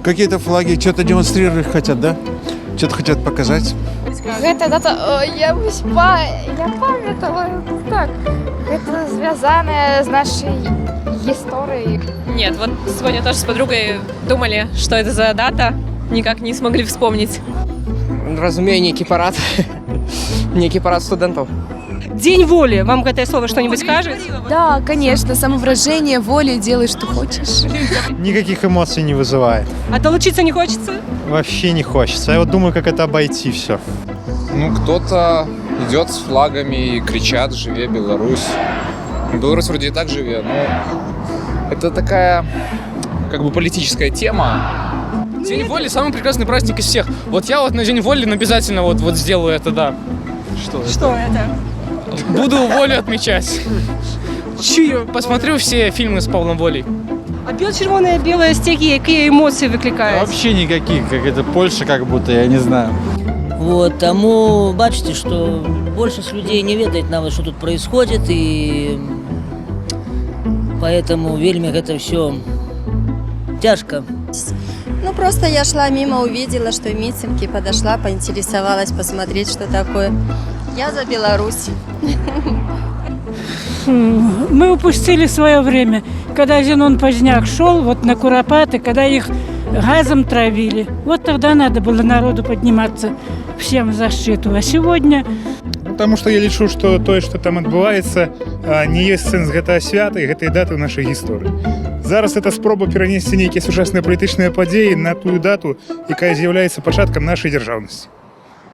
Какие-то флаги что-то демонстрировать хотят, да? Что-то хотят показать. Гэта дата, я памятала, так, это связанное с нашей историей. Нет, вот сегодня тоже с подругой думали, что это за дата, никак не смогли вспомнить. Разумею, некий парад. Некий парад студентов. День воли. Вам это слово что-нибудь скажет? Да, конечно, самовыражение, воли, делай, что хочешь. Никаких эмоций не вызывает. А долучиться не хочется? Вообще не хочется. Я вот думаю, как это обойти все. Ну, кто-то идет с флагами и кричат «Живе Беларусь!». Беларусь вроде и так живе, но это такая, как бы, политическая тема. День воли – самый прекрасный праздник из всех. Вот я вот на День воли обязательно вот сделаю это, да. Что это? Буду волю отмечать. Чую. Посмотрю все фильмы с Павлом Волей. А біло-червоне, біле стяги, які емоції викликають? Вообще никаких, как это Польша как будто, я не знаю. Вот, тому бачите, что большинство людей не ведает нават, что тут происходит, и поэтому вельми это все тяжко. Ну, просто я шла мимо, увидела, что митинги, подошла, поинтересовалась посмотреть, что такое. Я за Беларусь. Мы упустили свое время, когда Зенон Поздняк шел вот на Куропаты, когда их газом травили. Вот тогда надо было народу подниматься всем в защиту. А сегодня... Потому что я лічу, что то, что там відбувається, не є сенс гэтага свята і гэтай даты ў нашай гісторыі. Зараз это спроба перанесці нейкія сучасныя палітычныя падзеі на тую дату, якая з'яўляецца пачаткам нашай дзяржаўнасці.